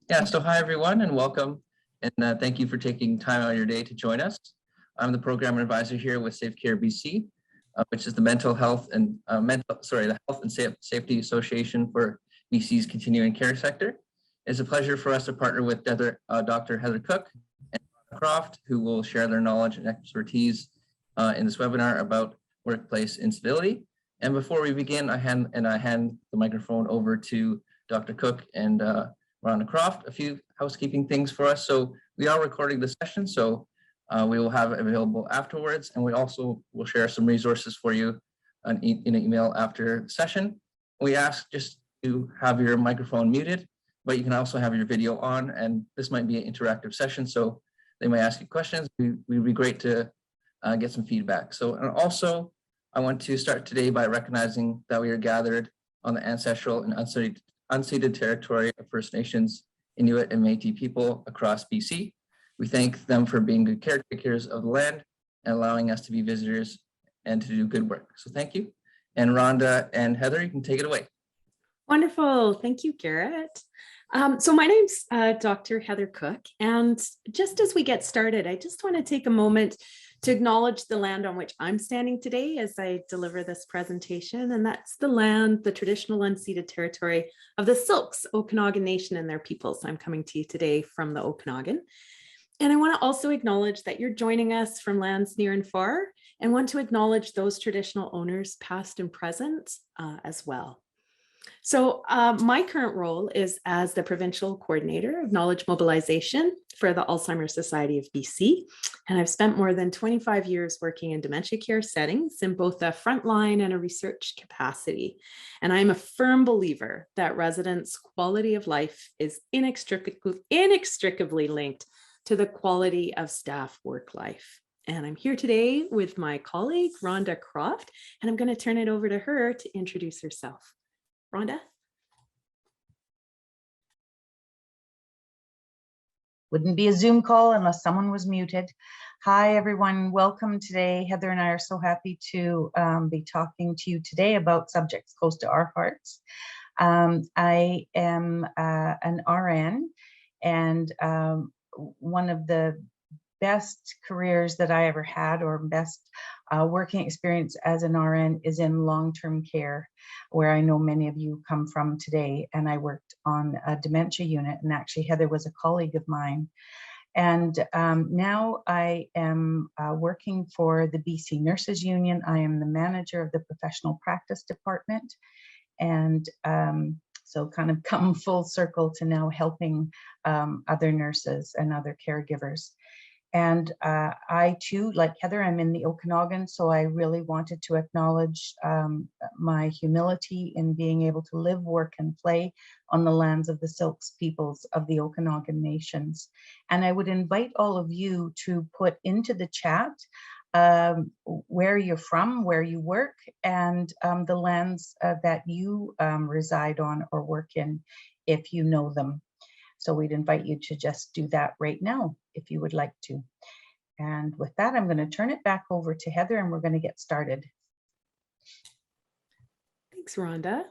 Yeah, so hi everyone and welcome. And thank you for taking time out of your day to join us. I'm the program advisor here with Safe Care BC, which is the the Health and Safety Association for BC's continuing care sector. It's a pleasure for us to partner with Dr. Heather Cook and Croft, who will share their knowledge and expertise in this webinar about workplace incivility. And before we begin, I hand the microphone over to Dr. Cook and Rhonda Croft. A few housekeeping things for us. So we are recording the session, so we will have it available afterwards, and we also will share some resources for you in an email after the session. We ask just to have your microphone muted, but you can also have your video on, and this might be an interactive session, so they might ask you questions. We'd be great to get some feedback. So, and also, I want to start today by recognizing that we are gathered on the ancestral and unceded territory of First Nations, Inuit, and Métis people across BC. We thank them for being good caretakers of the land and allowing us to be visitors and to do good work. So thank you. And Rhonda and Heather, you can take it away. Wonderful. Thank you, Garrett. So my name's Dr. Heather Cook. And just as we get started, I just want to take a moment to acknowledge the land on which I'm standing today as I deliver this presentation. And that's the land, the traditional unceded territory of the Silks, Okanagan Nation and their peoples. I'm coming to you today from the Okanagan. And I want to also acknowledge that you're joining us from lands near and far, and want to acknowledge those traditional owners, past and present, as well. So my current role is as the Provincial Coordinator of Knowledge Mobilization for the Alzheimer's Society of BC. And I've spent more than 25 years working in dementia care settings in both a frontline and a research capacity. And I'm a firm believer that residents' quality of life is inextricably linked to the quality of staff work life. And I'm here today with my colleague, Rhonda Croft, and I'm going to turn it over to her to introduce herself. Rhonda? Wouldn't be a Zoom call unless someone was muted. Hi, everyone. Welcome today. Heather and I are so happy to be talking to you today about subjects close to our hearts. I am an RN, and one of the best careers that I ever had, or best working experience as an RN, is in long-term care, where I know many of you come from today. And I worked on a dementia unit, and actually Heather was a colleague of mine. And now I am working for the BC Nurses Union. I am the manager of the professional practice department. And so kind of come full circle to now helping other nurses and other caregivers. And I too, like Heather, I'm in the Okanagan, so I really wanted to acknowledge my humility in being able to live, work, and play on the lands of the Silks peoples of the Okanagan nations. And I would invite all of you to put into the chat where you're from, where you work, and the lands that you reside on or work in, if you know them. So we'd invite you to just do that right now, if you would like to. And with that, I'm going to turn it back over to Heather, and we're going to get started. Thanks, Rhonda.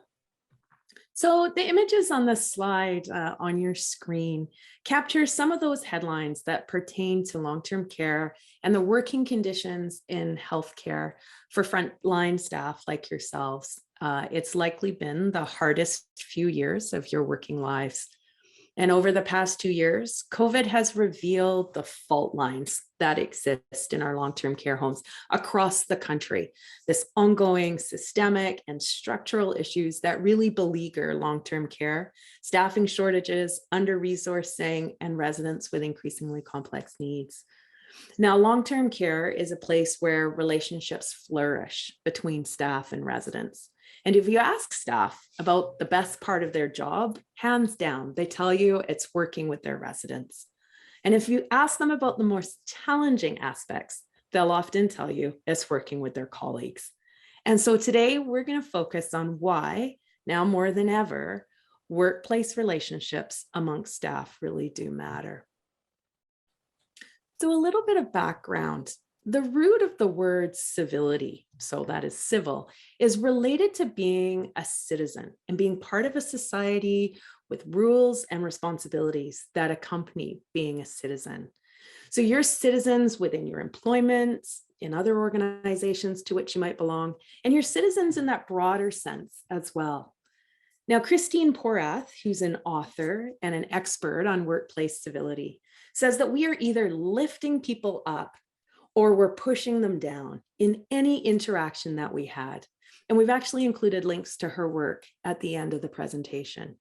So the images on the slide on your screen capture some of those headlines that pertain to long-term care and the working conditions in healthcare for frontline staff like yourselves. It's likely been the hardest few years of your working lives. And over the past 2 years, COVID has revealed the fault lines that exist in our long-term care homes across the country. This ongoing systemic and structural issues that really beleaguer long-term care, staffing shortages, under-resourcing, and residents with increasingly complex needs. Now, long-term care is a place where relationships flourish between staff and residents. And if you ask staff about the best part of their job, hands down, they tell you it's working with their residents. And if you ask them about the most challenging aspects, they'll often tell you it's working with their colleagues. And so today we're going to focus on why, now more than ever, workplace relationships amongst staff really do matter. So a little bit of background. The root of the word civility, so that is civil, is related to being a citizen and being part of a society with rules and responsibilities that accompany being a citizen. So you're citizens within your employment, in other organizations to which you might belong, and you're citizens in that broader sense as well. Now, Christine Porath, who's an author and an expert on workplace civility, says that we are either lifting people up or we're pushing them down in any interaction that we had. And we've actually included links to her work at the end of the presentation.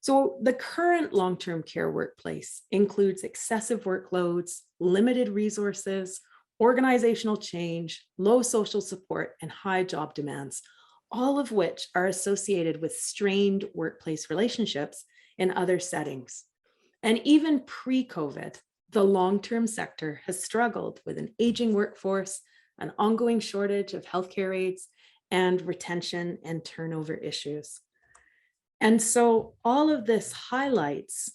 So the current long-term care workplace includes excessive workloads, limited resources, organizational change, low social support, and high job demands, all of which are associated with strained workplace relationships in other settings. And even pre-COVID, the long-term sector has struggled with an aging workforce, an ongoing shortage of healthcare aides, and retention and turnover issues. And so all of this highlights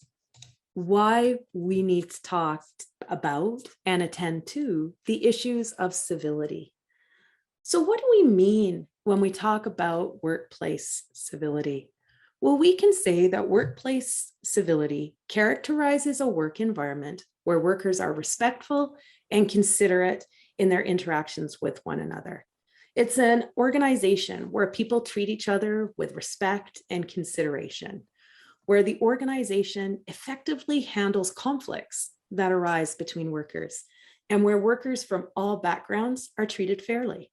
why we need to talk about and attend to the issues of civility. So what do we mean when we talk about workplace civility? Well, we can say that workplace civility characterizes a work environment where workers are respectful and considerate in their interactions with one another. It's an organization where people treat each other with respect and consideration, where the organization effectively handles conflicts that arise between workers, and where workers from all backgrounds are treated fairly.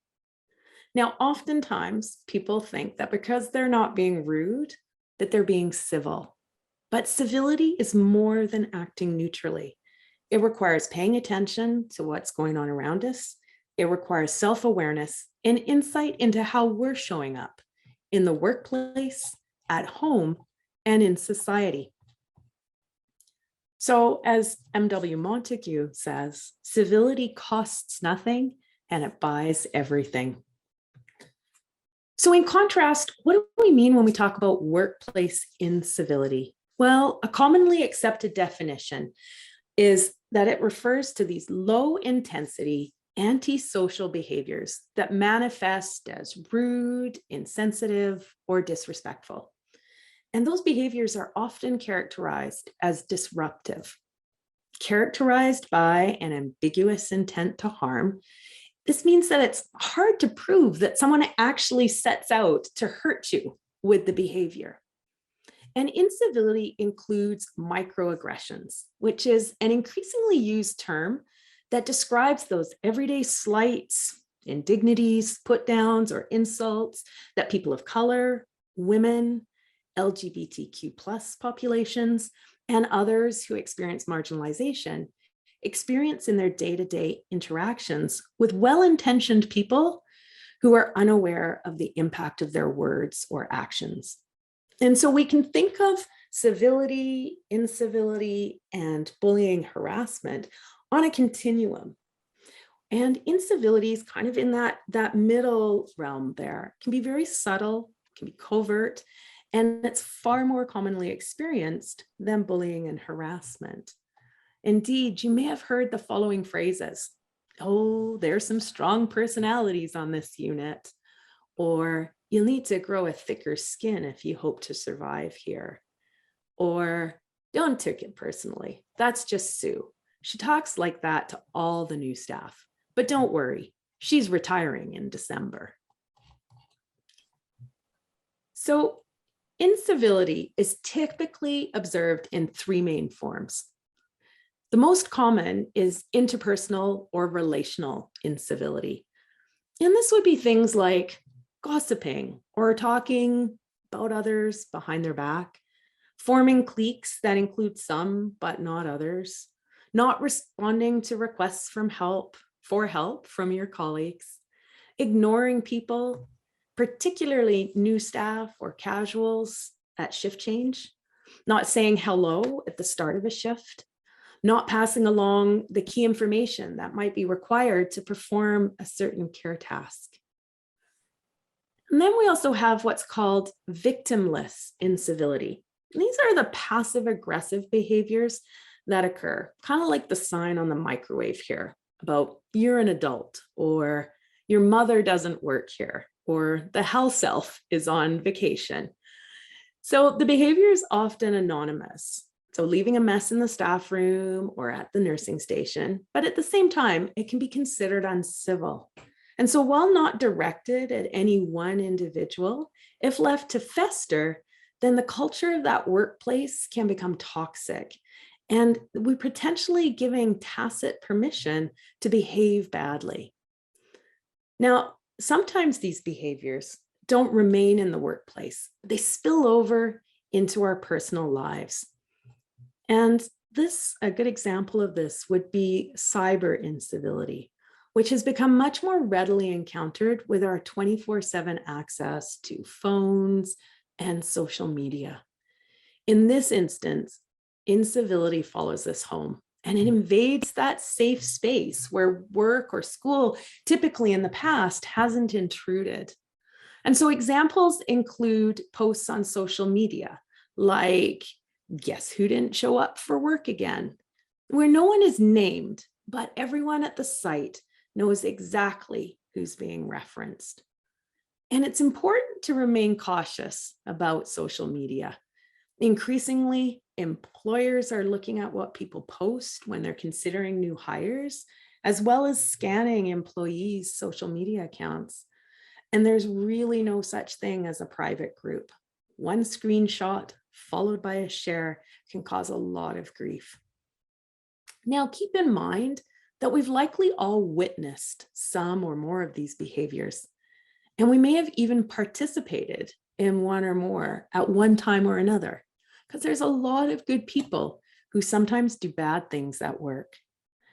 Now, oftentimes people think that because they're not being rude, that they're being civil. But civility is more than acting neutrally. It requires paying attention to what's going on around us. It requires self-awareness and insight into how we're showing up in the workplace, at home, and in society. So as M.W. Montague says, civility costs nothing and it buys everything. So in contrast, what do we mean when we talk about workplace incivility? Well, a commonly accepted definition is that it refers to these low intensity antisocial behaviors that manifest as rude, insensitive, or disrespectful. And those behaviors are often characterized as disruptive, characterized by an ambiguous intent to harm. This means that it's hard to prove that someone actually sets out to hurt you with the behavior. And incivility includes microaggressions, which is an increasingly used term that describes those everyday slights, indignities, put downs, or insults that people of color, women, LGBTQ+ populations, and others who experience marginalization experience in their day-to-day interactions with well-intentioned people who are unaware of the impact of their words or actions. And so we can think of civility, incivility, and bullying, harassment on a continuum. And incivility is kind of in that middle realm there. It can be very subtle, can be covert, and it's far more commonly experienced than bullying and harassment. Indeed, you may have heard the following phrases. Oh, there's some strong personalities on this unit. Or you'll need to grow a thicker skin if you hope to survive here. Or don't take it personally. That's just Sue. She talks like that to all the new staff. But don't worry, she's retiring in December. So incivility is typically observed in three main forms. The most common is interpersonal or relational incivility. And this would be things like gossiping or talking about others behind their back, forming cliques that include some but not others, not responding to requests for help from your colleagues, ignoring people, particularly new staff or casuals at shift change, not saying hello at the start of a shift, not passing along the key information that might be required to perform a certain care task. And then we also have what's called victimless incivility. And these are the passive aggressive behaviors that occur, kind of like the sign on the microwave here about you're an adult, or your mother doesn't work here, or the health self is on vacation. So the behavior is often anonymous. So leaving a mess in the staff room or at the nursing station, but at the same time, it can be considered uncivil. And so while not directed at any one individual, if left to fester, then the culture of that workplace can become toxic. And we're potentially giving tacit permission to behave badly. Now, sometimes these behaviors don't remain in the workplace. They spill over into our personal lives. And a good example of this would be cyber incivility, which has become much more readily encountered with our 24/7 access to phones and social media. In this instance, incivility follows us home, and it invades that safe space where work or school typically in the past hasn't intruded. And so examples include posts on social media, like, guess who didn't show up for work again, where no one is named, but everyone at the site knows exactly who's being referenced. And it's important to remain cautious about social media. Increasingly, employers are looking at what people post when they're considering new hires, as well as scanning employees' social media accounts. And there's really no such thing as a private group. One screenshot followed by a share can cause a lot of grief. Now, keep in mind that we've likely all witnessed some or more of these behaviors, and we may have even participated in one or more at one time or another, because there's a lot of good people who sometimes do bad things at work.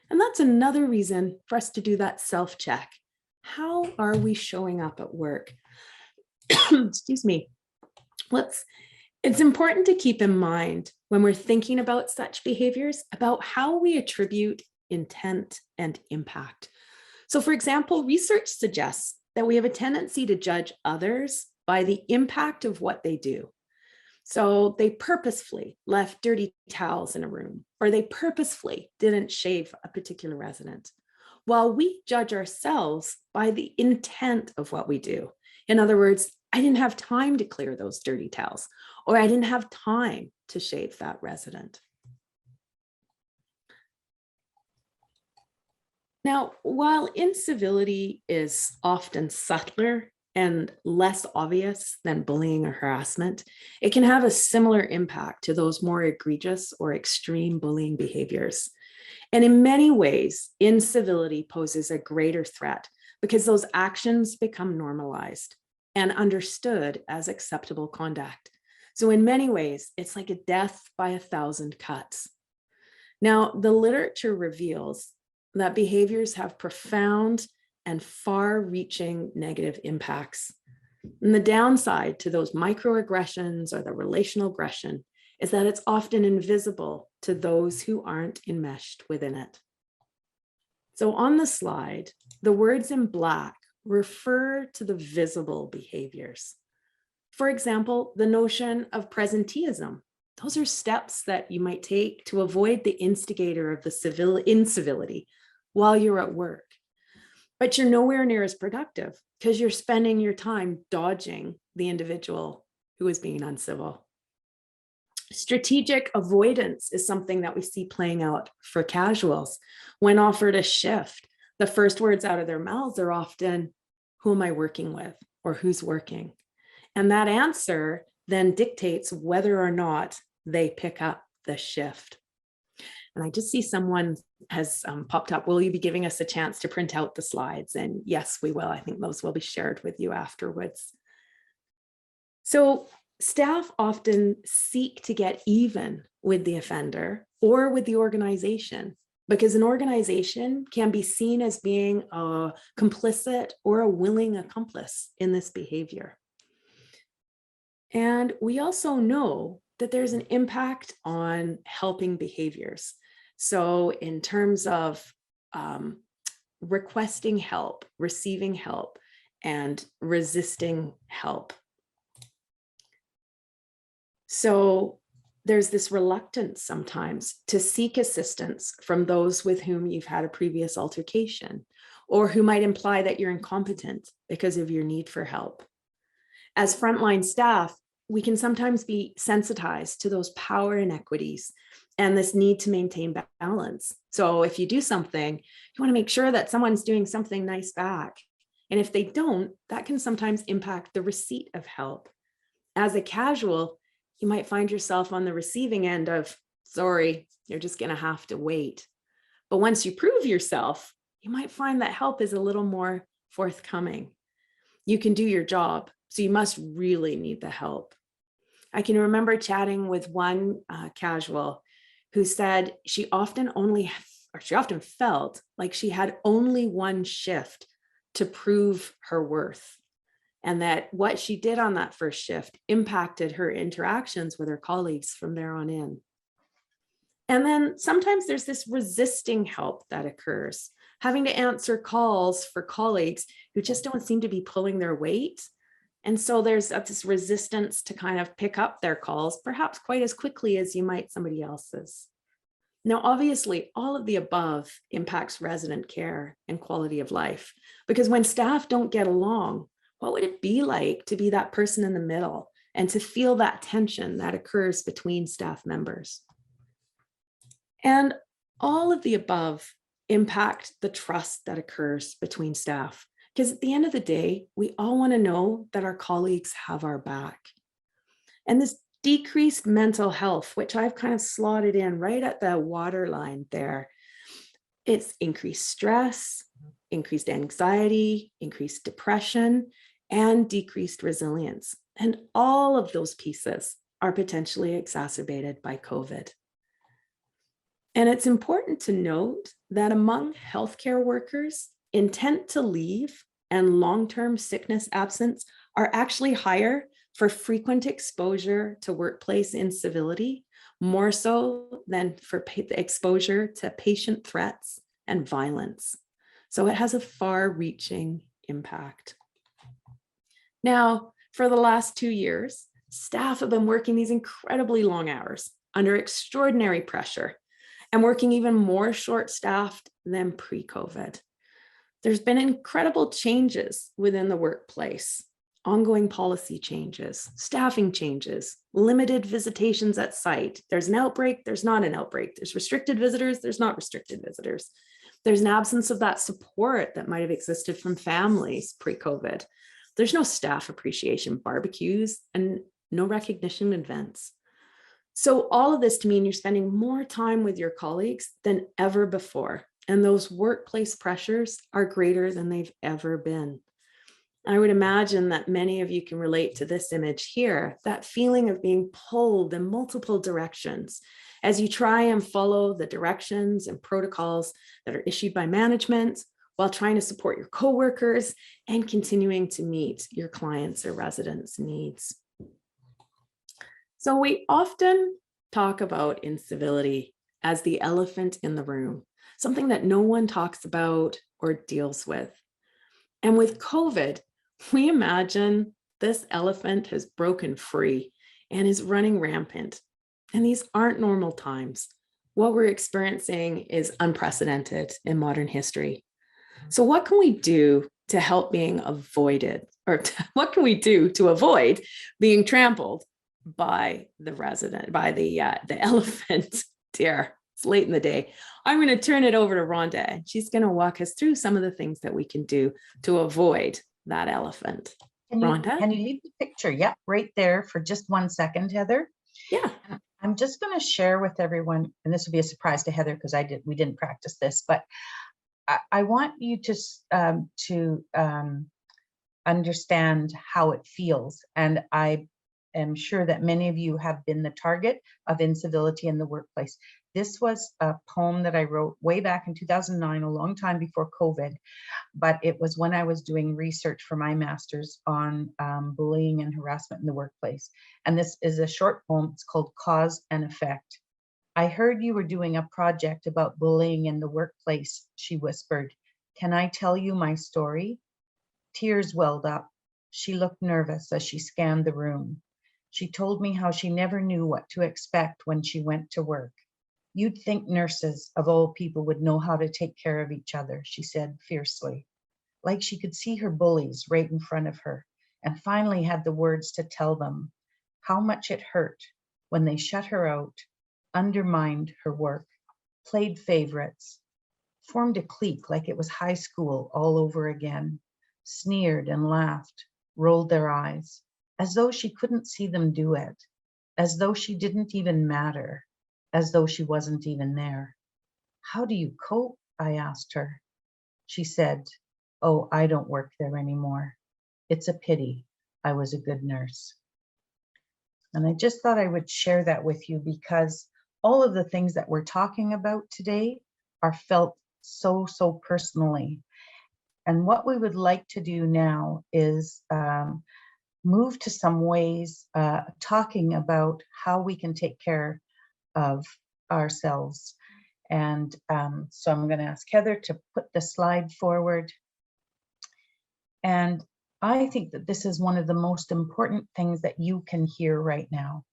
And that's another reason for us to do that self-check. How are we showing up at work? Excuse me. It's important to keep in mind when we're thinking about such behaviors, about how we attribute intent and impact. So for example, research suggests that we have a tendency to judge others by the impact of what they do. So they purposefully left dirty towels in a room, or they purposefully didn't shave a particular resident, while we judge ourselves by the intent of what we do. In other words, I didn't have time to clear those dirty towels, or I didn't have time to shave that resident. Now, while incivility is often subtler and less obvious than bullying or harassment, it can have a similar impact to those more egregious or extreme bullying behaviors. And in many ways, incivility poses a greater threat because those actions become normalized and understood as acceptable conduct. So in many ways, it's like a death by 1,000 cuts. Now, the literature reveals that behaviors have profound and far-reaching negative impacts. And the downside to those microaggressions or the relational aggression is that it's often invisible to those who aren't enmeshed within it. So on the slide, the words in black refer to the visible behaviors. For example, the notion of presenteeism. Those are steps that you might take to avoid the instigator of the incivility while you're at work. But you're nowhere near as productive because you're spending your time dodging the individual who is being uncivil. Strategic avoidance is something that we see playing out for casuals. When offered a shift, the first words out of their mouths are often, who am I working with, or who's working? And that answer then dictates whether or not they pick up the shift. And I just see someone has popped up. Will you be giving us a chance to print out the slides? And yes, we will. I think those will be shared with you afterwards. So staff often seek to get even with the offender or with the organization, because an organization can be seen as being a complicit or a willing accomplice in this behavior. And we also know that there's an impact on helping behaviors. So in terms of requesting help, receiving help, and resisting help. So there's this reluctance sometimes to seek assistance from those with whom you've had a previous altercation, or who might imply that you're incompetent because of your need for help. As frontline staff, we can sometimes be sensitized to those power inequities and this need to maintain balance. So if you do something, you want to make sure that someone's doing something nice back. And if they don't, that can sometimes impact the receipt of help. As a casual, you might find yourself on the receiving end of, sorry, you're just going to have to wait. But once you prove yourself, you might find that help is a little more forthcoming. You can do your job, so you must really need the help. I can remember chatting with one casual who said she often felt like she had only one shift to prove her worth, and that what she did on that first shift impacted her interactions with her colleagues from there on in. And then sometimes there's this resisting help that occurs, having to answer calls for colleagues who just don't seem to be pulling their weight. And so there's this resistance to kind of pick up their calls, perhaps quite as quickly as you might somebody else's. Now, obviously, all of the above impacts resident care and quality of life, because when staff don't get along, what would it be like to be that person in the middle and to feel that tension that occurs between staff members? And all of the above impact the trust that occurs between staff, because at the end of the day, we all want to know that our colleagues have our back. And this decreased mental health, which I've kind of slotted in right at the waterline there, it's increased stress, increased anxiety, increased depression, and decreased resilience. And all of those pieces are potentially exacerbated by COVID. And it's important to note that among healthcare workers, intent to leave and long-term sickness absence are actually higher for frequent exposure to workplace incivility, more so than for exposure to patient threats and violence. So it has a far-reaching impact. Now, for the last 2 years, staff have been working these incredibly long hours under extraordinary pressure and working even more short-staffed than pre-COVID. There's been incredible changes within the workplace, ongoing policy changes, staffing changes, limited visitations at site. There's an outbreak, there's not an outbreak. There's restricted visitors, there's not restricted visitors. There's an absence of that support that might have existed from families pre-COVID. There's no staff appreciation barbecues and no recognition events. So all of this to mean you're spending more time with your colleagues than ever before. And those workplace pressures are greater than they've ever been. I would imagine that many of you can relate to this image here, that feeling of being pulled in multiple directions as you try and follow the directions and protocols that are issued by management while trying to support your coworkers and continuing to meet your clients' or residents' needs. So we often talk about incivility as the elephant in the room, something that no one talks about or deals with. And with COVID, we imagine this elephant has broken free and is running rampant. And these aren't normal times. What we're experiencing is unprecedented in modern history. So what can we do to help being avoided, or what can we do to avoid being trampled by the elephant? Dear, it's late in the day. I'm going to turn it over to Rhonda, and she's going to walk us through some of the things that we can do to avoid that elephant. Rhonda? Can you leave the picture? Yep, right there for just 1 second, Heather. Yeah. I'm just going to share with everyone, and this will be a surprise to Heather because we didn't practice this, but I want you to understand how it feels. And I am sure that many of you have been the target of incivility in the workplace. This was a poem that I wrote way back in 2009, a long time before COVID, but it was when I was doing research for my master's on bullying and harassment in the workplace. And this is a short poem. It's called Cause and Effect. I heard you were doing a project about bullying in the workplace, she whispered. Can I tell you my story? Tears welled up. She looked nervous as she scanned the room. She told me how she never knew what to expect when she went to work. You'd think nurses, of all people, would know how to take care of each other, she said fiercely, like she could see her bullies right in front of her and finally had the words to tell them, how much it hurt when they shut her out, undermined her work, played favorites, formed a clique like it was high school all over again, sneered and laughed, rolled their eyes, as though she couldn't see them do it, as though she didn't even matter, as though she wasn't even there. How do you cope? I asked her. She said, oh, I don't work there anymore. It's a pity. I was a good nurse. And I just thought I would share that with you because all of the things that we're talking about today are felt so personally. And what we would like to do now is move to some ways talking about how we can take care of ourselves. And so I'm going to ask Heather to put the slide forward. And I think that this is one of the most important things that you can hear right now.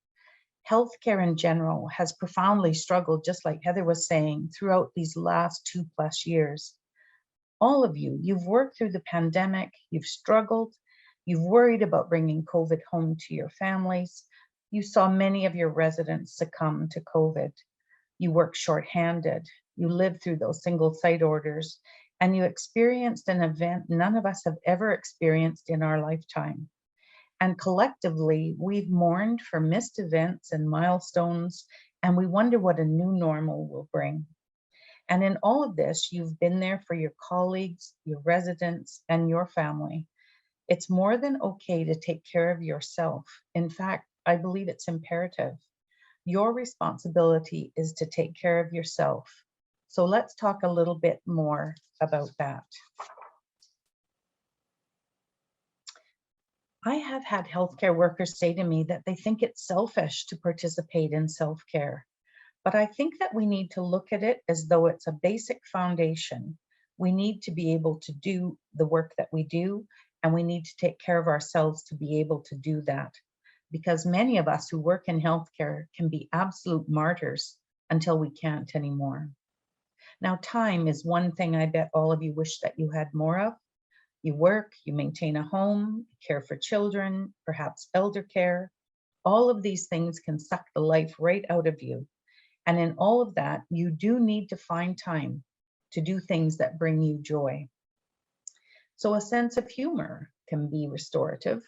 Healthcare in general has profoundly struggled, just like Heather was saying, throughout these last 2+ years. All of you, you've worked through the pandemic, you've struggled, you've worried about bringing COVID home to your families. You saw many of your residents succumb to COVID. You worked shorthanded, you lived through those single site orders, and you experienced an event none of us have ever experienced in our lifetime. And collectively, we've mourned for missed events and milestones, and we wonder what a new normal will bring. And in all of this, you've been there for your colleagues, your residents, and your family. It's more than okay to take care of yourself. In fact, I believe it's imperative. Your responsibility is to take care of yourself. So let's talk a little bit more about that. I have had healthcare workers say to me that they think it's selfish to participate in self-care. But I think that we need to look at it as though it's a basic foundation. We need to be able to do the work that we do, and we need to take care of ourselves to be able to do that. Because many of us who work in healthcare can be absolute martyrs until we can't anymore. Now, time is one thing I bet all of you wish that you had more of. You work, you maintain a home, care for children, perhaps elder care. All of these things can suck the life right out of you. And in all of that, you do need to find time to do things that bring you joy. So a sense of humor can be restorative.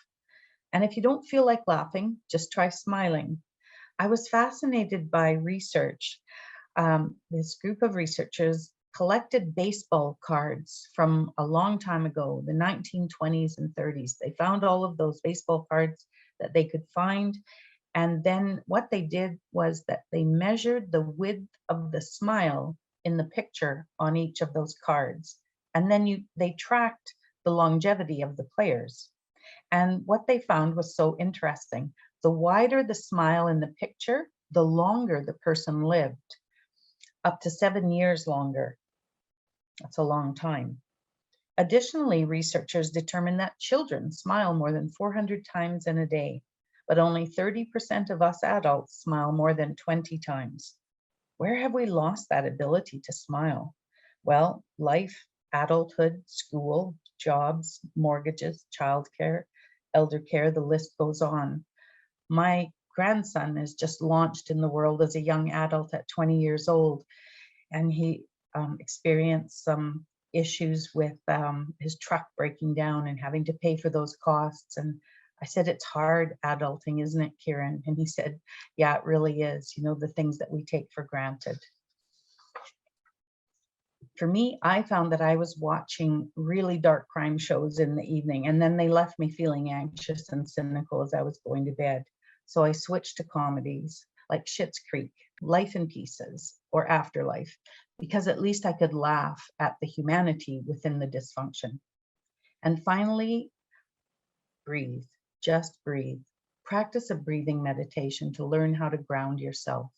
And if you don't feel like laughing, just try smiling. I was fascinated by research. This group of researchers collected baseball cards from a long time ago, the 1920s and 30s. They found all of those baseball cards that they could find. And then what they did was that they measured the width of the smile in the picture on each of those cards. And then they tracked the longevity of the players. And what they found was so interesting. The wider the smile in the picture, the longer the person lived, up to 7 years longer. That's a long time. Additionally, researchers determined that children smile more than 400 times in a day, but only 30% of us adults smile more than 20 times. Where have we lost that ability to smile? Well, life, adulthood, school, jobs, mortgages, childcare, elder care, the list goes on. My grandson is just launched in the world as a young adult at 20 years old, and he experienced some issues with his truck breaking down and having to pay for those costs. And I said, it's hard adulting, isn't it, Kieran? And he said, yeah, it really is. You know, the things that we take for granted. For me, I found that I was watching really dark crime shows in the evening, and then they left me feeling anxious and cynical as I was going to bed. So I switched to comedies like Schitt's Creek, Life in Pieces, or Afterlife, because at least I could laugh at the humanity within the dysfunction. And finally, breathe, just breathe. Practice a breathing meditation to learn how to ground yourself.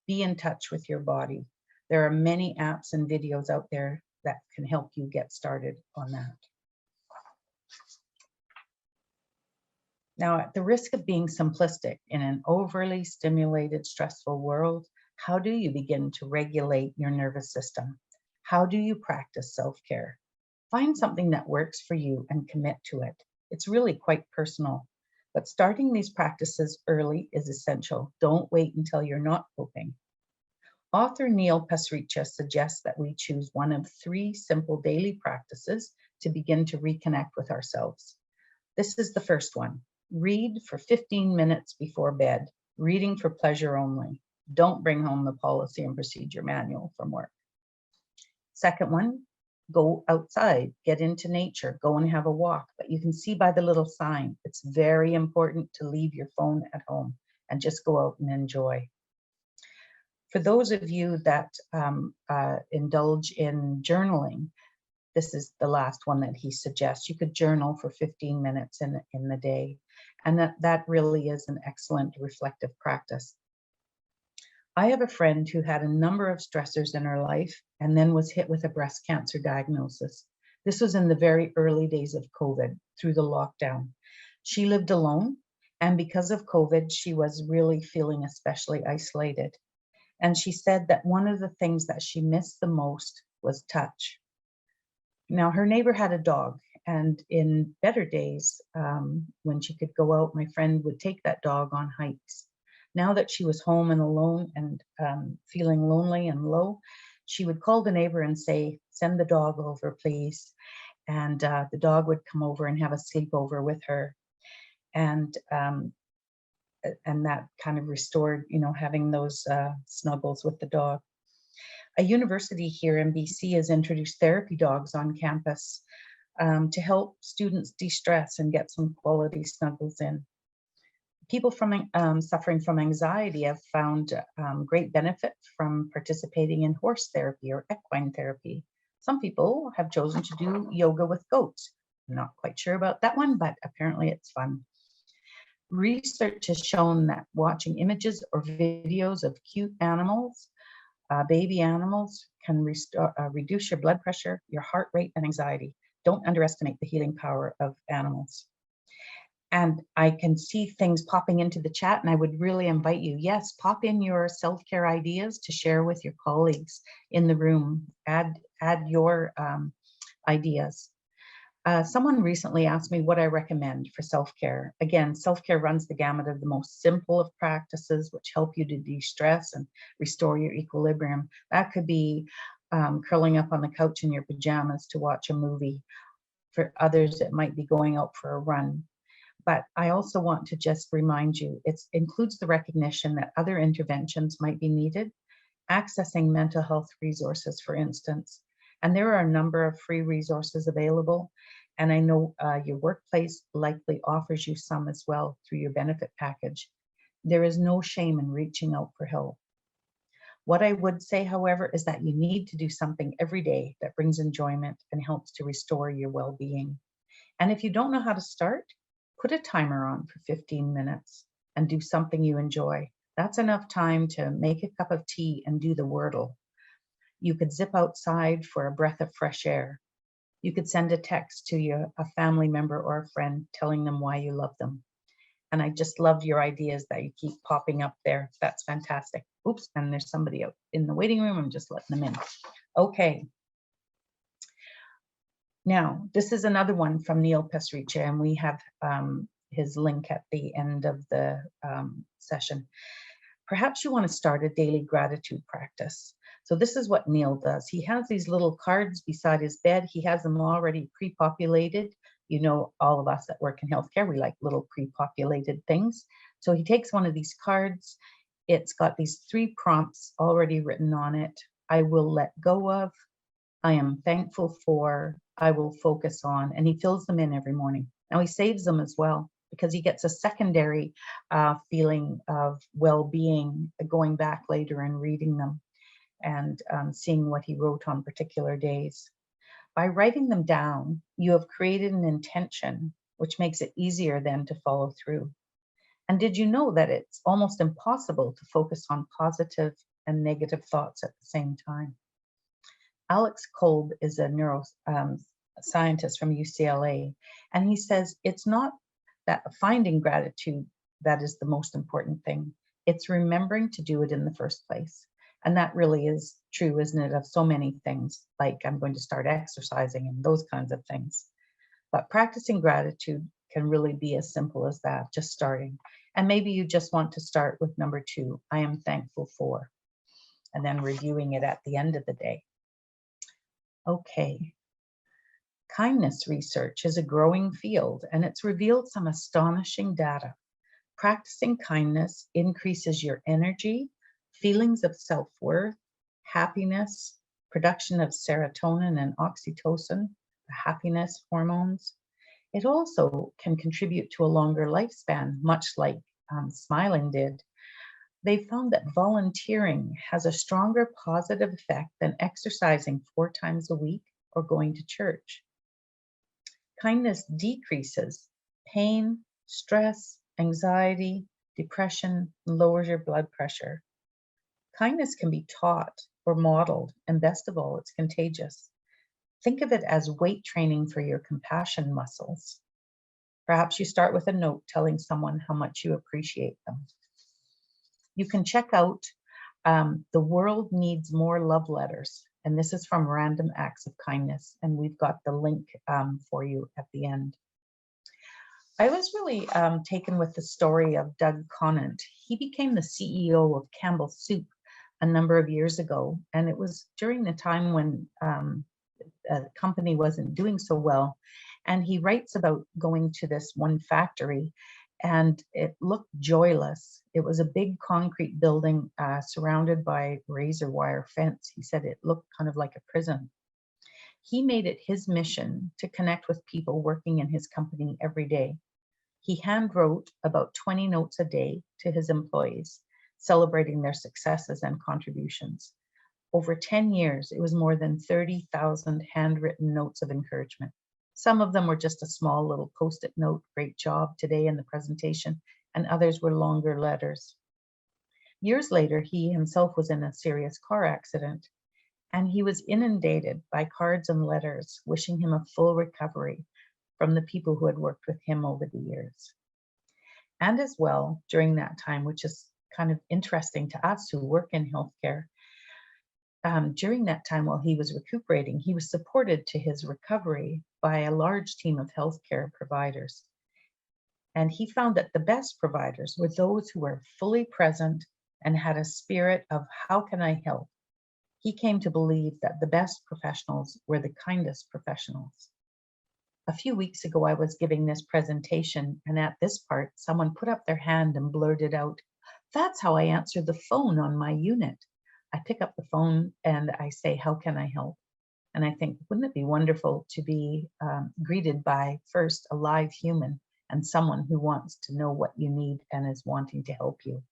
Be in touch with your body. There are many apps and videos out there that can help you get started on that. Now, at the risk of being simplistic, in an overly stimulated, stressful world, how do you begin to regulate your nervous system? How do you practice self-care? Find something that works for you and commit to it. It's really quite personal. But starting these practices early is essential. Don't wait until you're not coping. Author Neil Pasricha suggests that we choose one of 3 simple daily practices to begin to reconnect with ourselves. This is the first one. Read for 15 minutes before bed. Reading for pleasure only. Don't bring home the policy and procedure manual from work. Second one, go outside, get into nature, go and have a walk. But you can see by the little sign, it's very important to leave your phone at home and just go out and enjoy. For those of you that indulge in journaling, this is the last one that he suggests. You could journal for 15 minutes in the day. And that really is an excellent reflective practice. I have a friend who had a number of stressors in her life and then was hit with a breast cancer diagnosis. This was in the very early days of COVID, through the lockdown. She lived alone, and because of COVID, she was really feeling especially isolated. And she said that one of the things that she missed the most was touch. Now, her neighbor had a dog, and in better days, when she could go out, my friend would take that dog on hikes. Now that she was home and alone and feeling lonely and low, she would call the neighbor and say, send the dog over, please. And the dog would come over and have a sleepover with her. And that kind of restored, having those snuggles with the dog. A university here in BC has introduced therapy dogs on campus to help students de-stress and get some quality snuggles in. People suffering from anxiety have found great benefit from participating in horse therapy or equine therapy. Some people have chosen to do yoga with goats. I'm not quite sure about that one, but apparently it's fun. Research has shown that watching images or videos of cute animals, baby animals, can reduce your blood pressure, your heart rate, and anxiety. Don't underestimate the healing power of animals. And I can see things popping into the chat, and I would really invite you, yes, pop in your self-care ideas to share with your colleagues in the room. Add your ideas. Someone recently asked me what I recommend for self-care. Again, self-care runs the gamut of the most simple of practices, which help you to de-stress and restore your equilibrium. That could be curling up on the couch in your pajamas to watch a movie. For others, it might be going out for a run. But I also want to just remind you, it includes the recognition that other interventions might be needed, accessing mental health resources, for instance. And there are a number of free resources available. And I know your workplace likely offers you some as well through your benefit package. There is no shame in reaching out for help. What I would say, however, is that you need to do something every day that brings enjoyment and helps to restore your well-being. And if you don't know how to start, put a timer on for 15 minutes and do something you enjoy. That's enough time to make a cup of tea and do the Wordle. You could zip outside for a breath of fresh air. You could send a text to a family member or a friend telling them why you love them. And I just love your ideas that you keep popping up there. That's fantastic. Oops, and there's somebody out in the waiting room. I'm just letting them in. Okay. Now, this is another one from Neil Pasricha, and we have his link at the end of the session. Perhaps you want to start a daily gratitude practice. So this is what Neil does. He has these little cards beside his bed. He has them already pre-populated. You know, all of us that work in healthcare, we like little pre-populated things. So he takes one of these cards. It's got these 3 prompts already written on it. I will let go of, I am thankful for, I will focus on, and he fills them in every morning. Now he saves them as well, because he gets a secondary feeling of well-being going back later and reading them and seeing what he wrote on particular days. By writing them down, you have created an intention, which makes it easier then to follow through. And did you know that it's almost impossible to focus on positive and negative thoughts at the same time? Alex Kolb is a neuroscientist from UCLA, and he says it's not that finding gratitude that is the most important thing. It's remembering to do it in the first place. And that really is true, isn't it, of so many things, like I'm going to start exercising and those kinds of things. But practicing gratitude can really be as simple as that, just starting. And maybe you just want to start with number 2, I am thankful for, and then reviewing it at the end of the day. Okay. Kindness research is a growing field, and it's revealed some astonishing data. Practicing kindness increases your energy, feelings of self-worth, happiness, production of serotonin and oxytocin, the happiness hormones. It also can contribute to a longer lifespan, much like smiling did. They found that volunteering has a stronger positive effect than exercising 4 times a week or going to church. Kindness decreases pain, stress, anxiety, depression, and lowers your blood pressure. Kindness can be taught or modeled, and best of all, it's contagious. Think of it as weight training for your compassion muscles. Perhaps you start with a note telling someone how much you appreciate them. You can check out The World Needs More Love Letters, and this is from Random Acts of Kindness, and we've got the link for you at the end. I was really taken with the story of Doug Conant. He became the CEO of Campbell Soup a number of years ago, and it was during the time when the company wasn't doing so well. And he writes about going to this one factory, and it looked joyless. It was a big concrete building surrounded by razor wire fence. He said it looked kind of like a prison. He made it his mission to connect with people working in his company every day. He hand wrote about 20 notes a day to his employees, celebrating their successes and contributions. Over 10 years, it was more than 30,000 handwritten notes of encouragement. Some of them were just a small little post-it note, great job today in the presentation, and others were longer letters. Years later, he himself was in a serious car accident, and he was inundated by cards and letters wishing him a full recovery from the people who had worked with him over the years. And as well, during that time, which is kind of interesting to us who work in healthcare, during that time while he was recuperating, he was supported to his recovery by a large team of healthcare providers. And he found that the best providers were those who were fully present and had a spirit of, how can I help? He came to believe that the best professionals were the kindest professionals. A few weeks ago, I was giving this presentation, and at this part, someone put up their hand and blurted out, "That's how I answer the phone on my unit." I pick up the phone and I say, "How can I help?" And I think, wouldn't it be wonderful to be greeted by first a live human and someone who wants to know what you need and is wanting to help you.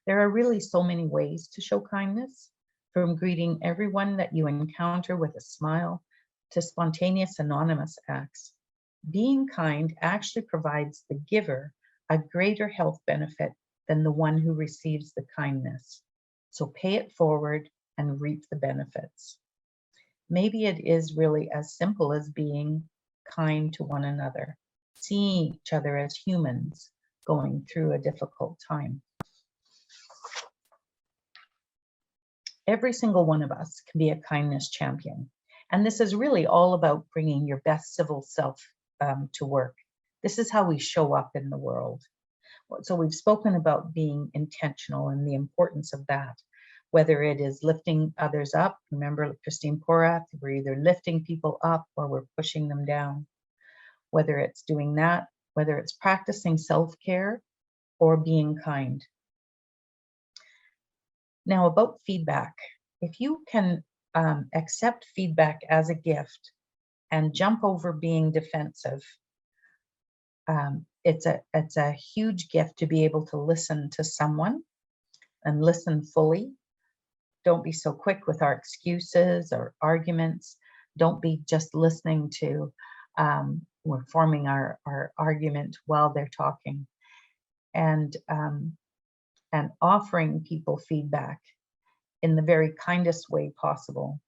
There are really so many ways to show kindness, from greeting everyone that you encounter with a smile to spontaneous anonymous acts. Being kind actually provides the giver a greater health benefit than the one who receives the kindness. So pay it forward and reap the benefits. Maybe it is really as simple as being kind to one another, seeing each other as humans going through a difficult time. Every single one of us can be a kindness champion. And this is really all about bringing your best civil self to work. This is how we show up in the world. So we've spoken about being intentional and the importance of that, whether it is lifting others up. Remember Christine Porath, we're either lifting people up or we're pushing them down. Whether it's doing that, whether it's practicing self-care or being kind. Now about feedback. If you can accept feedback as a gift and jump over being defensive, it's a huge gift to be able to listen to someone and listen fully. Don't be so quick with our excuses or arguments. Don't be just listening to, we're forming our argument while they're talking. And offering people feedback in the very kindest way possible,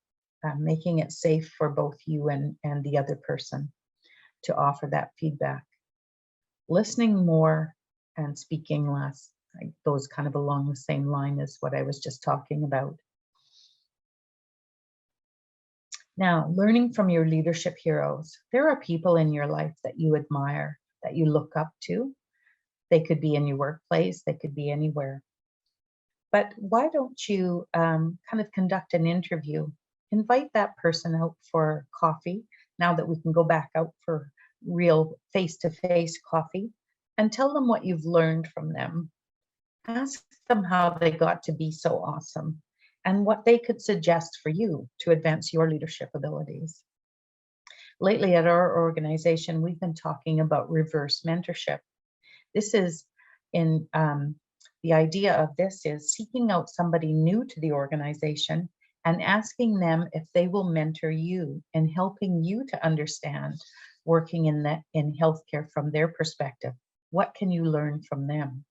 making it safe for both you and the other person to offer that feedback. Listening more and speaking less. Those kind of along the same line as what I was just talking about. Now, learning from your leadership heroes. There are people in your life that you admire that you look up to. They could be in your workplace, they could be anywhere. But why don't you kind of conduct an interview? Invite that person out for coffee, now that we can go back out for real face-to-face coffee, and tell them what you've learned from them. Ask them how they got to be so awesome and what they could suggest for you to advance your leadership abilities. Lately at our organization, we've been talking about reverse mentorship. This is the idea of this is seeking out somebody new to the organization and asking them if they will mentor you in helping you to understand working in healthcare from their perspective. What can you learn from them?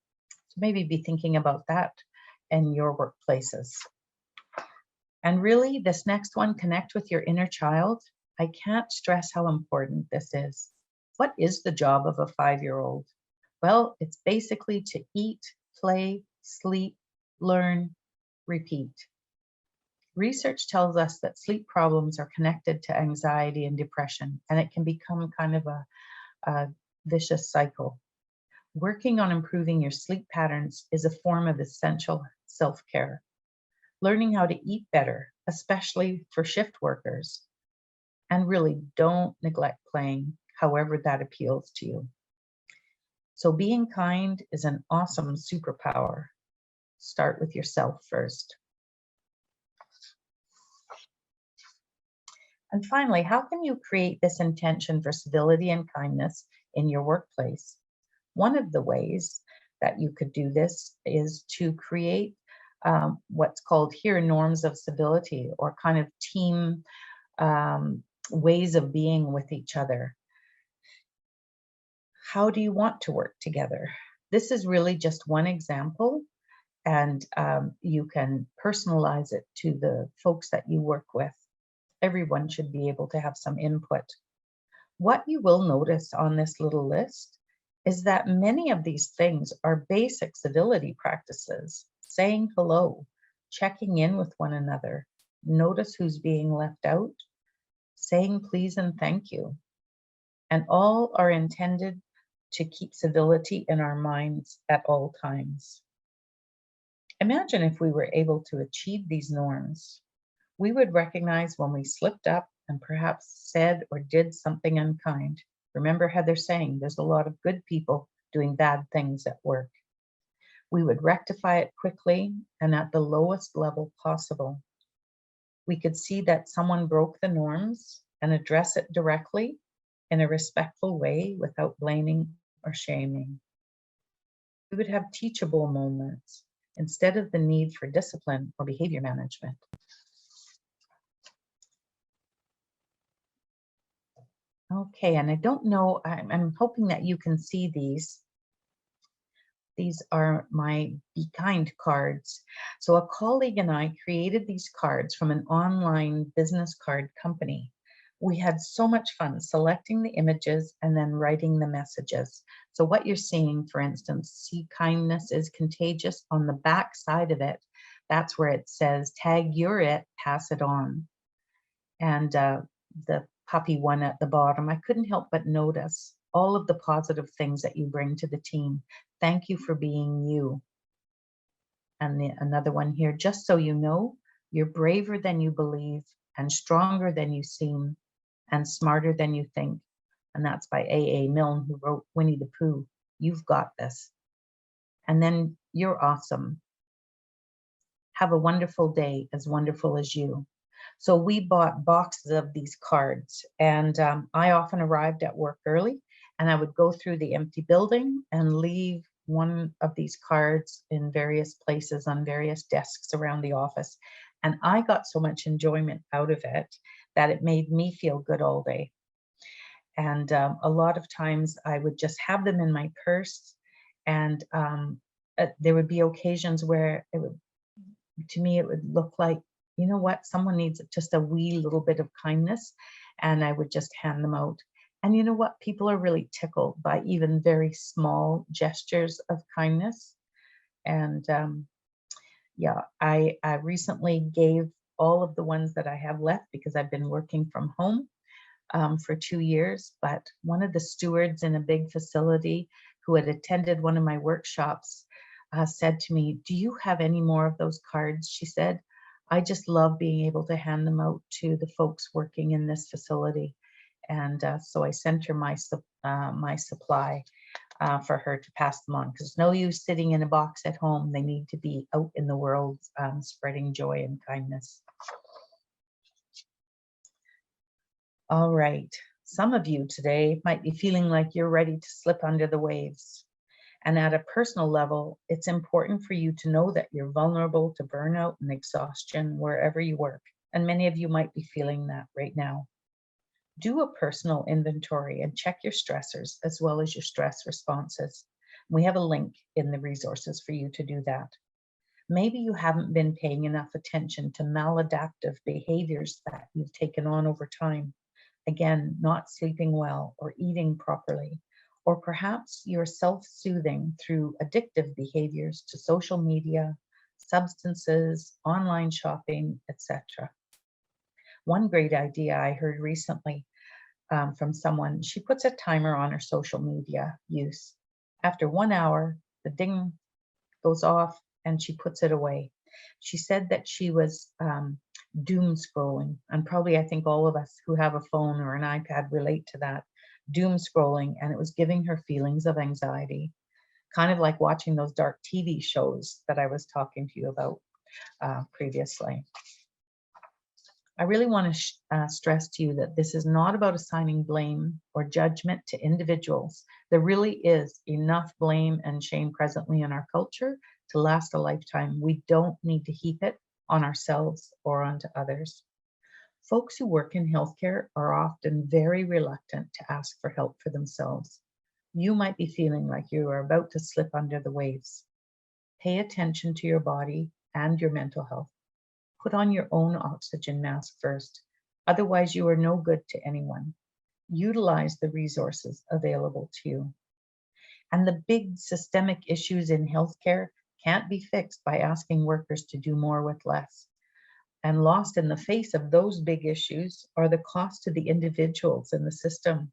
So maybe be thinking about that in your workplaces. And really, this next one, connect with your inner child. I can't stress how important this is. What is the job of a 5-year-old? Well, it's basically to eat, play, sleep, learn, repeat. Research tells us that sleep problems are connected to anxiety and depression, and it can become kind of a vicious cycle. Working on improving your sleep patterns is a form of essential self-care. Learning how to eat better, especially for shift workers. And really don't neglect playing, however that appeals to you. So being kind is an awesome superpower. Start with yourself first. And finally, how can you create this intention for civility and kindness in your workplace? One of the ways that you could do this is to create what's called here norms of civility, or kind of team ways of being with each other. How do you want to work together? This is really just one example, and you can personalize it to the folks that you work with. Everyone should be able to have some input. What you will notice on this little list is that many of these things are basic civility practices. Saying hello, checking in with one another, notice who's being left out, saying please and thank you. And all are intended to keep civility in our minds at all times. Imagine if we were able to achieve these norms. We would recognize when we slipped up and perhaps said or did something unkind. Remember Heather saying there's a lot of good people doing bad things at work. We would rectify it quickly and at the lowest level possible. We could see that someone broke the norms and address it directly in a respectful way without blaming or shaming. We would have teachable moments instead of the need for discipline or behavior management. Okay, and I don't know, I'm hoping that you can see these. These are my Be Kind cards. So a colleague and I created these cards from an online business card company. We had so much fun selecting the images and then writing the messages. So what you're seeing, for instance, see kindness is contagious. On the back side of it, that's where it says, tag you're it, pass it on. And the puppy one at the bottom, I couldn't help but notice all of the positive things that you bring to the team. Thank you for being you. And another one here, just so you know, you're braver than you believe and stronger than you seem and smarter than you think. And that's by A.A. Milne, who wrote Winnie the Pooh. You've got this. And then you're awesome. Have a wonderful day, as wonderful as you. So we bought boxes of these cards, and I often arrived at work early, and I would go through the empty building and leave one of these cards in various places on various desks around the office. And I got so much enjoyment out of it that it made me feel good all day. And a lot of times I would just have them in my purse, and there would be occasions where it would, to me, it would look like, you know what, someone needs just a wee little bit of kindness, and I would just hand them out. And you know what, people are really tickled by even very small gestures of kindness. And yeah, I recently gave all of the ones that I have left, because I've been working from home, for 2 years, but one of the stewards in a big facility who had attended one of my workshops said to me, "Do you have any more of those cards?" She said, "I just love being able to hand them out to the folks working in this facility." And so I sent her my supply for her to pass them on, because no use sitting in a box at home. They need to be out in the world spreading joy and kindness. All right, some of you today might be feeling like you're ready to slip under the waves. And at a personal level, it's important for you to know that you're vulnerable to burnout and exhaustion wherever you work. And many of you might be feeling that right now. Do a personal inventory and check your stressors as well as your stress responses. We have a link in the resources for you to do that. Maybe you haven't been paying enough attention to maladaptive behaviors that you've taken on over time. Again, not sleeping well or eating properly. Or perhaps you're self-soothing through addictive behaviors to social media, substances, online shopping, etc. One great idea I heard recently from someone, she puts a timer on her social media use. After 1 hour, the ding goes off and she puts it away. She said that she was doom scrolling, and probably I think all of us who have a phone or an iPad relate to that, doom scrolling, and it was giving her feelings of anxiety, kind of like watching those dark TV shows that I was talking to you about previously. I really want to stress to you that this is not about assigning blame or judgment to individuals. There really is enough blame and shame presently in our culture to last a lifetime. We don't need to heap it on ourselves or onto others. Folks who work in healthcare are often very reluctant to ask for help for themselves. You might be feeling like you are about to slip under the waves. Pay attention to your body and your mental health. Put on your own oxygen mask first. Otherwise, you are no good to anyone. Utilize the resources available to you. And the big systemic issues in healthcare can't be fixed by asking workers to do more with less. And lost in the face of those big issues are the cost to the individuals in the system.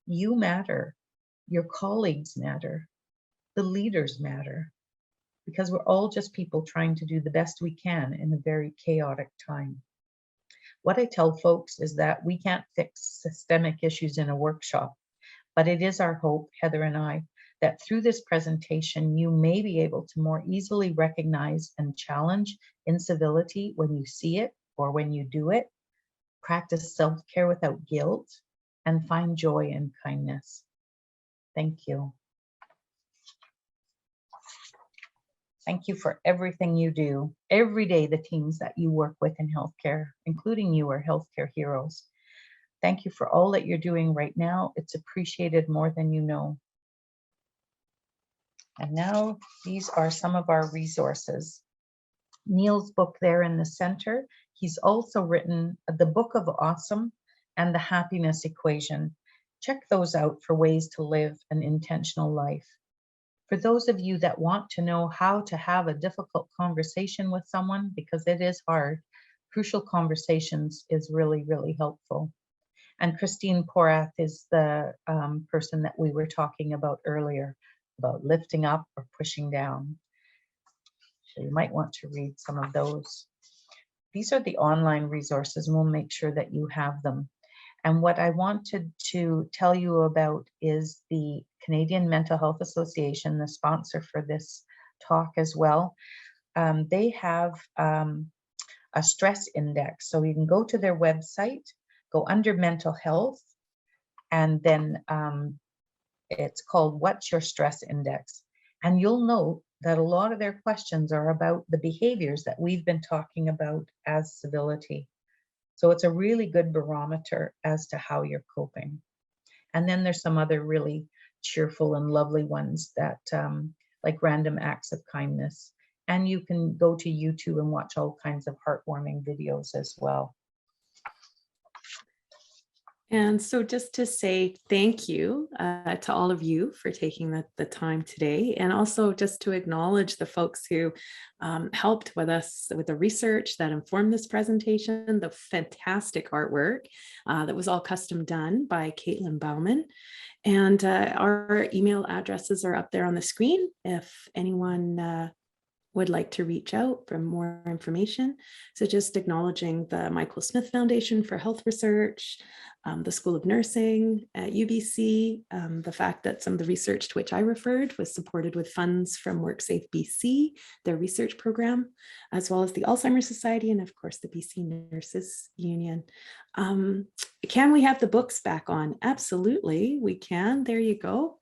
You matter. Your colleagues matter. The leaders matter. Because we're all just people trying to do the best we can in a very chaotic time. What I tell folks is that we can't fix systemic issues in a workshop, but it is our hope, Heather and I, that through this presentation, you may be able to more easily recognize and challenge incivility when you see it or when you do it, practice self-care without guilt, and find joy and kindness. Thank you. Thank you for everything you do. Every day, the teams that you work with in healthcare, including you, are healthcare heroes. Thank you for all that you're doing right now. It's appreciated more than you know. And now these are some of our resources. Neil's book there in the center. He's also written The Book of Awesome and The Happiness Equation. Check those out for ways to live an intentional life. For those of you that want to know how to have a difficult conversation with someone, because it is hard, Crucial Conversations is really, really helpful. And Christine Porath is the person that we were talking about earlier, about lifting up or pushing down. So you might want to read some of those. These are the online resources, and we'll make sure that you have them. And what I wanted to tell you about is the Canadian Mental Health Association, the sponsor for this talk as well. They have a stress index. So you can go to their website, go under mental health, and then it's called What's Your Stress Index? And you'll note that a lot of their questions are about the behaviors that we've been talking about as civility. So it's a really good barometer as to how you're coping. And then there's some other really cheerful and lovely ones that like Random Acts of Kindness. And you can go to YouTube and watch all kinds of heartwarming videos as well. And so just to say thank you to all of you for taking the time today, and also just to acknowledge the folks who helped with us with the research that informed this presentation, the fantastic artwork that was all custom done by Caitlin Bauman. And our email addresses are up there on the screen if anyone would like to reach out for more information. So just acknowledging the Michael Smith Foundation for Health Research, the School of Nursing at UBC, the fact that some of the research to which I referred was supported with funds from WorkSafe BC, their research program, as well as the Alzheimer's Society, and of course the BC Nurses Union. Can we have the books back on? Absolutely, we can. There you go.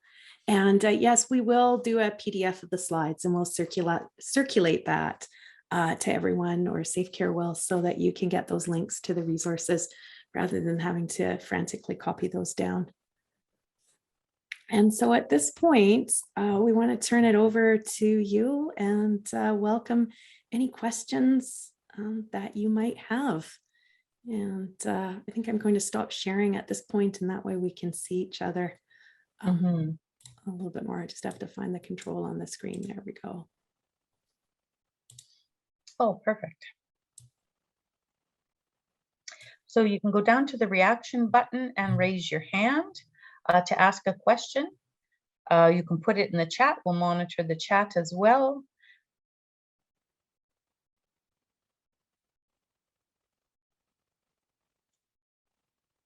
And yes, we will do a PDF of the slides, and we'll circulate that to everyone, or Safe Care will, so that you can get those links to the resources rather than having to frantically copy those down. And so at this point, we want to turn it over to you and welcome any questions that you might have. And I think I'm going to stop sharing at this point, and that way we can see each other. A little bit more. I just have to find the control on the screen. There we go. Oh, perfect. So you can go down to the reaction button and raise your hand to ask a question. You can put it in the chat. We'll monitor the chat as well.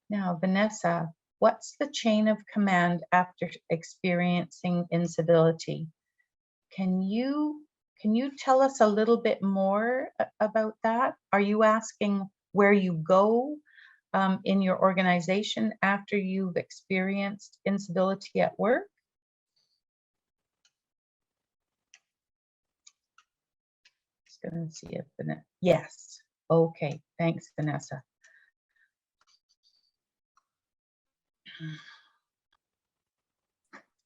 Now, Vanessa, what's the chain of command after experiencing incivility? Can you tell us a little bit more about that? Are you asking where you go in your organization after you've experienced incivility at work? Just gonna see if Vanessa, yes. Okay, thanks, Vanessa.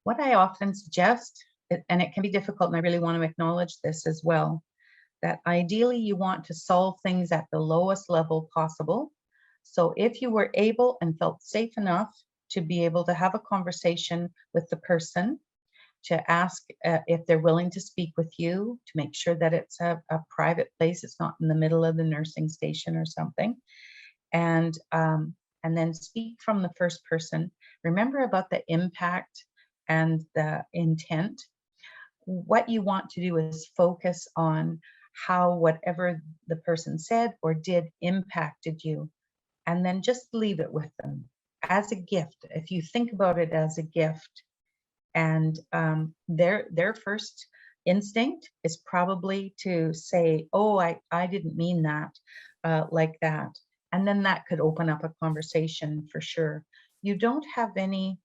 What I often suggest, and it can be difficult, and I really want to acknowledge this as well, that ideally you want to solve things at the lowest level possible. So if you were able and felt safe enough to be able to have a conversation with the person, to ask if they're willing to speak with you, to make sure that it's a private place, it's not in the middle of the nursing station or something, and then speak from the first person. Remember about the impact and the intent. What you want to do is focus on how whatever the person said or did impacted you, and then just leave it with them as a gift. If you think about it as a gift, and their first instinct is probably to say, oh, I didn't mean that, like that. And then that could open up a conversation for sure. You don't have any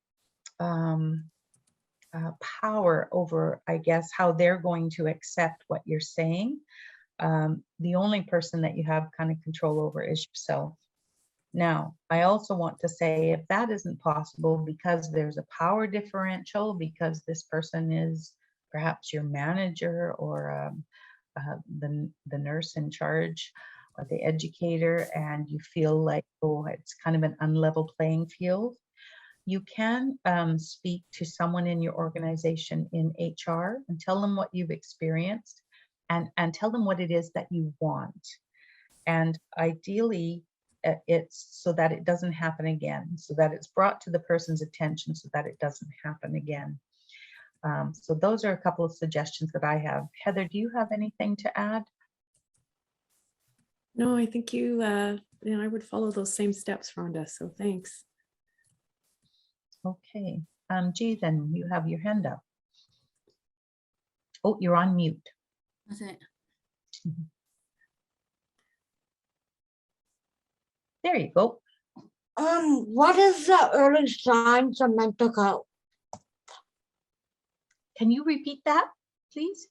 power over, I guess, how they're going to accept what you're saying. The only person that you have kind of control over is yourself. Now, I also want to say, if that isn't possible because there's a power differential, because this person is perhaps your manager or the nurse in charge or the educator, and you feel like, oh, it's kind of an unlevel playing field, you can speak to someone in your organization in HR and tell them what you've experienced, and tell them what it is that you want. And ideally, it's so that it doesn't happen again, so that it's brought to the person's attention so that it doesn't happen again. So those are a couple of suggestions that I have. Heather, do you have anything to add? No, I think I would follow those same steps, Rhonda, so thanks. Okay, Jason, you have your hand up. Oh, you're on mute. That's it. There you go. What is the early signs of mental health? Can you repeat that, please?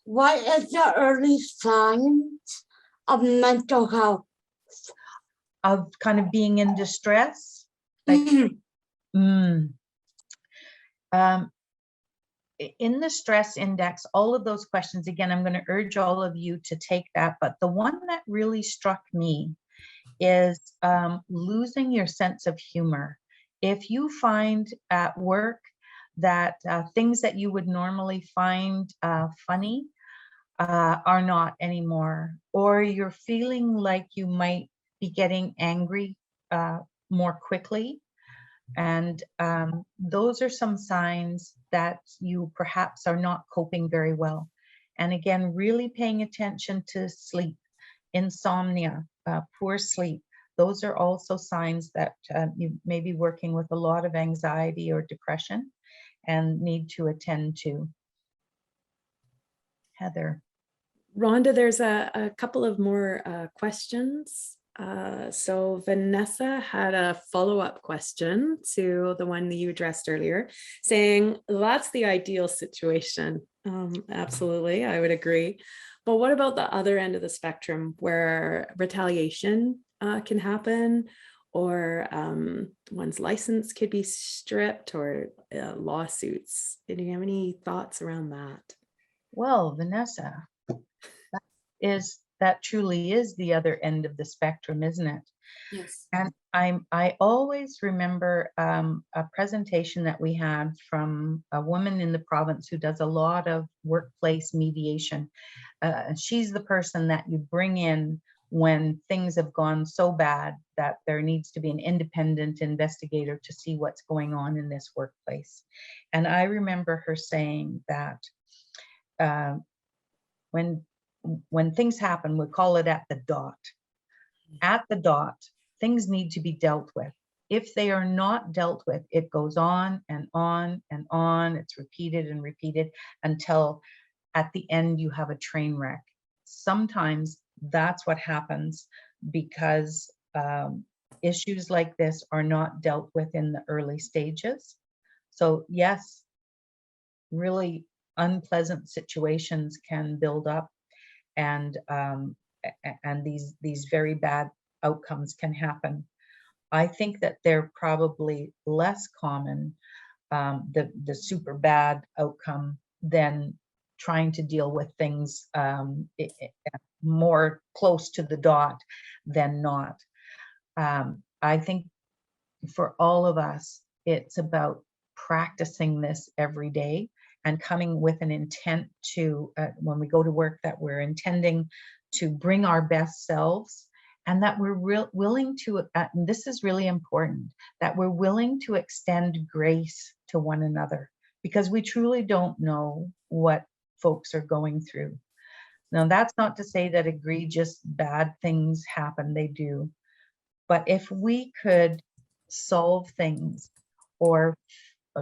What is the early signs of mental health? Of kind of being in distress? Like, in the stress index, all of those questions, again, I'm going to urge all of you to take that, but the one that really struck me is losing your sense of humor. If you find at work that things that you would normally find funny are not anymore, or you're feeling like you might be getting angry more quickly, and those are some signs that you perhaps are not coping very well. And again, really paying attention to sleep, insomnia, poor sleep. Those are also signs that you may be working with a lot of anxiety or depression and need to attend to. Heather. Rhonda, there's a couple of more questions. So Vanessa had a follow-up question to the one that you addressed earlier, saying that's the ideal situation. Absolutely, I would agree. But what about the other end of the spectrum where retaliation can happen, or one's license could be stripped, or lawsuits? Do you have any thoughts around that? Well, Vanessa, that truly is the other end of the spectrum, isn't it? Yes. And I always remember a presentation that we had from a woman in the province who does a lot of workplace mediation. She's the person that you bring in when things have gone so bad that there needs to be an independent investigator to see what's going on in this workplace. And I remember her saying that when things happen, we call it at the dot. At the dot, things need to be dealt with. If they are not dealt with, it goes on and on and on. It's repeated and repeated until at the end you have a train wreck. Sometimes that's what happens because issues like this are not dealt with in the early stages. So yes, really unpleasant situations can build up, and these very bad outcomes can happen. I think that they're probably less common, the super bad outcome, than trying to deal with things more close to the dot than not. I think for all of us, it's about practicing this every day and coming with an intent to, when we go to work, that we're intending to bring our best selves, and that we're willing to, and this is really important, that we're willing to extend grace to one another, because we truly don't know what folks are going through. Now, that's not to say that egregious bad things happen, they do. But if we could solve things, or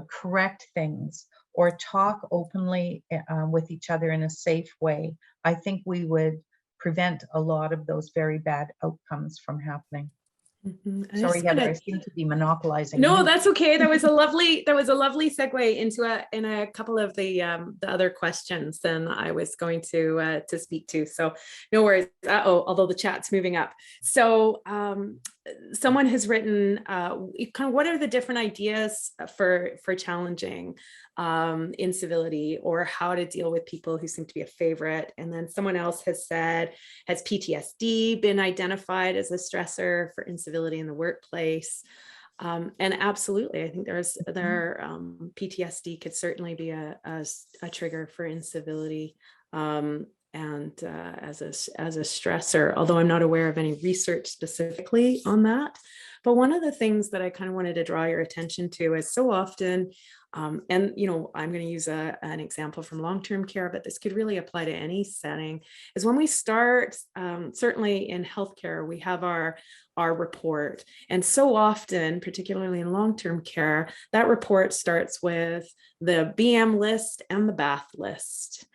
correct things, or talk openly with each other in a safe way, I think we would prevent a lot of those very bad outcomes from happening. Sorry, Heather, I seem to be monopolizing. No, that's okay. That was a lovely segue into a couple of the other questions than I was going to speak to. So no worries. Although the chat's moving up. So someone has written kind of what are the different ideas for challenging incivility, or how to deal with people who seem to be a favorite. And then someone else has said, has PTSD been identified as a stressor for incivility in the workplace? And absolutely, I think PTSD could certainly be a trigger for incivility, and as a stressor, although I'm not aware of any research specifically on that. But one of the things that I kind of wanted to draw your attention to is so often, and I'm going to use an example from long-term care, but this could really apply to any setting, is when we start, certainly in healthcare, we have our report. And so often, particularly in long-term care, that report starts with the BM list and the bath list.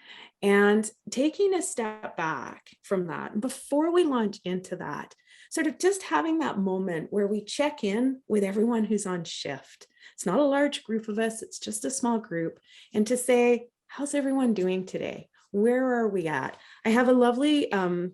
And taking a step back from that, before we launch into that, sort of just having that moment where we check in with everyone who's on shift. It's not a large group of us, it's just a small group. And to say, how's everyone doing today? Where are we at? I have a lovely a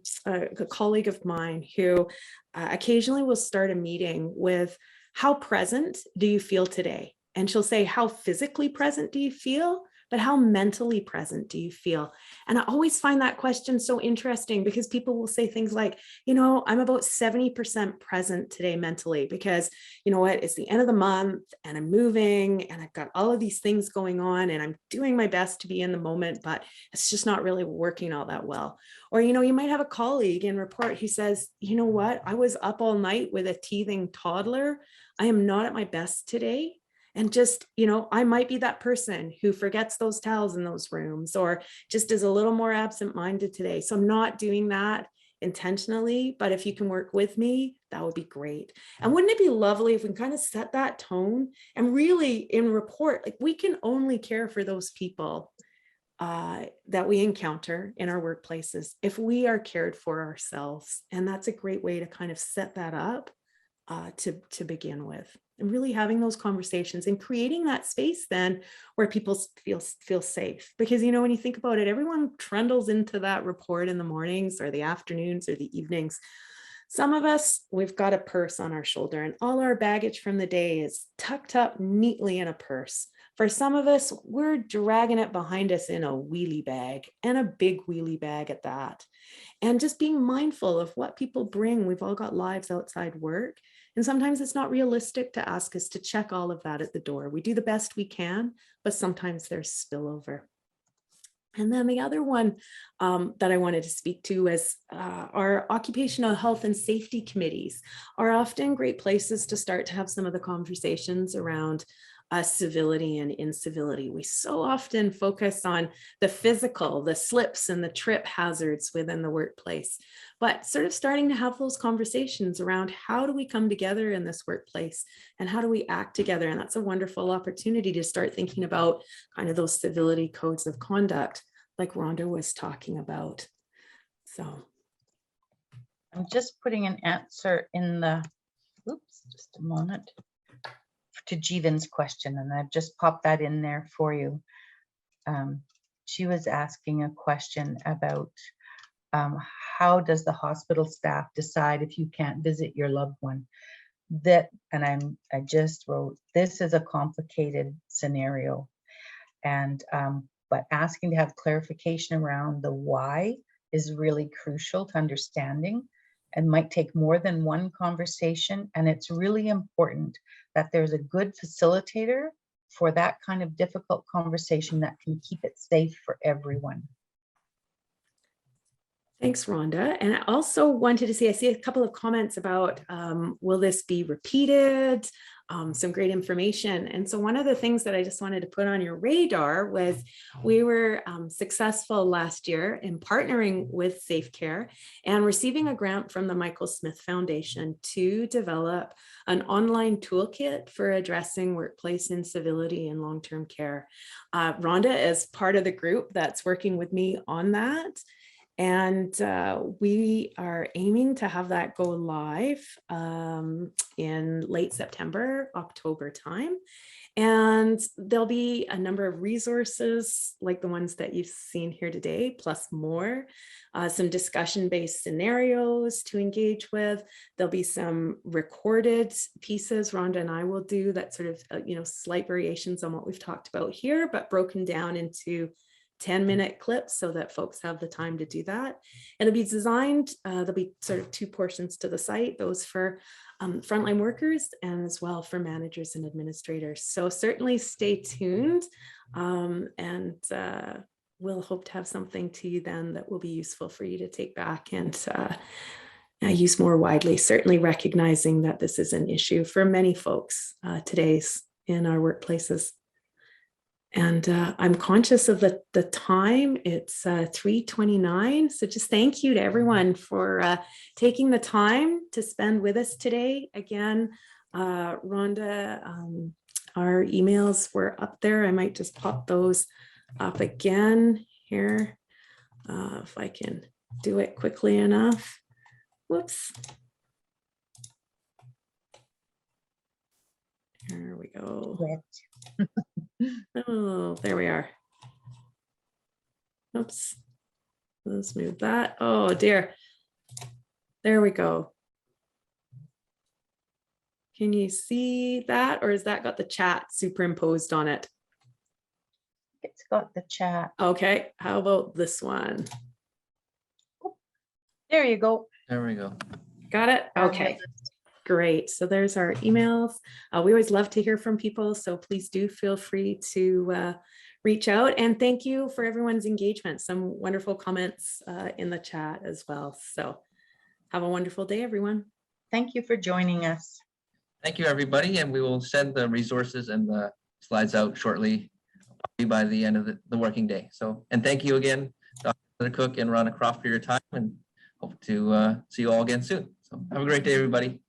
colleague of mine who occasionally will start a meeting with, how present do you feel today? And she'll say, how physically present do you feel? but how mentally present do you feel? And I always find that question so interesting because people will say things like, I'm about 70% present today mentally because you know what, it's the end of the month and I'm moving and I've got all of these things going on and I'm doing my best to be in the moment, but it's just not really working all that well. Or, you might have a colleague in report who says, you know what, I was up all night with a teething toddler. I am not at my best today. And just, I might be that person who forgets those towels in those rooms or just is a little more absent-minded today. So I'm not doing that intentionally, but if you can work with me, that would be great. And wouldn't it be lovely if we can kind of set that tone and really in report, like we can only care for those people that we encounter in our workplaces if we are cared for ourselves. And that's a great way to kind of set that up to begin with, and really having those conversations and creating that space then where people feel safe. Because when you think about it, everyone trundles into that report in the mornings or the afternoons or the evenings. Some of us, we've got a purse on our shoulder and all our baggage from the day is tucked up neatly in a purse. For some of us, we're dragging it behind us in a wheelie bag, and a big wheelie bag at that. And just being mindful of what people bring. We've all got lives outside work. And sometimes it's not realistic to ask us to check all of that at the door. We do the best we can, but sometimes there's spillover. And then the other one that I wanted to speak to is our occupational health and safety committees are often great places to start to have some of the conversations around civility and incivility. We so often focus on the physical, the slips and the trip hazards within the workplace, but sort of starting to have those conversations around how do we come together in this workplace and how do we act together? And that's a wonderful opportunity to start thinking about kind of those civility codes of conduct like Rhonda was talking about. So I'm just putting an answer in the, just a moment, to Jeevan's question, and I've just popped that in there for you. She was asking a question about how does the hospital staff decide if you can't visit your loved one? And I just wrote, this is a complicated scenario, and but asking to have clarification around the why is really crucial to understanding and might take more than one conversation. And it's really important that there's a good facilitator for that kind of difficult conversation that can keep it safe for everyone. Thanks, Rhonda. And I also wanted to say, I see a couple of comments about, will this be repeated? Some great information. And so one of the things that I just wanted to put on your radar was we were successful last year in partnering with Safe Care and receiving a grant from the Michael Smith Foundation to develop an online toolkit for addressing workplace incivility in long-term care. Rhonda is part of the group that's working with me on that. And we are aiming to have that go live in late September, October time. And there'll be a number of resources like the ones that you've seen here today, plus more, some discussion-based scenarios to engage with. There'll be some recorded pieces Rhonda and I will do that sort of, slight variations on what we've talked about here, but broken down into 10-minute clips so that folks have the time to do that. It'll be designed, there'll be sort of two portions to the site, those for frontline workers and as well for managers and administrators. So certainly stay tuned and we'll hope to have something to you then that will be useful for you to take back and use more widely, certainly recognizing that this is an issue for many folks today in our workplaces. And I'm conscious of the time. It's 3:29. So just thank you to everyone for taking the time to spend with us today. Again, Rhonda, our emails were up there. I might just pop those up again here if I can do it quickly enough. Whoops. Here we go. Oh, there we are. Oops. Let's move that. Oh dear. There we go. Can you see that, or has that got the chat superimposed on it? it's got the chat. Okay, how about this one? There you go. There we go. Got it? Okay, great. So there's our emails. We always love to hear from people, so please do feel free to reach out. And thank you for everyone's engagement. Some wonderful comments in the chat as well. So have a wonderful day, everyone. Thank you for joining us. Thank you, everybody, and we will send the resources and the slides out shortly by the end of the working day. So, and thank you again, Dr. Cook and Rhonda Croft, for your time, and hope to see you all again soon. So have a great day, everybody.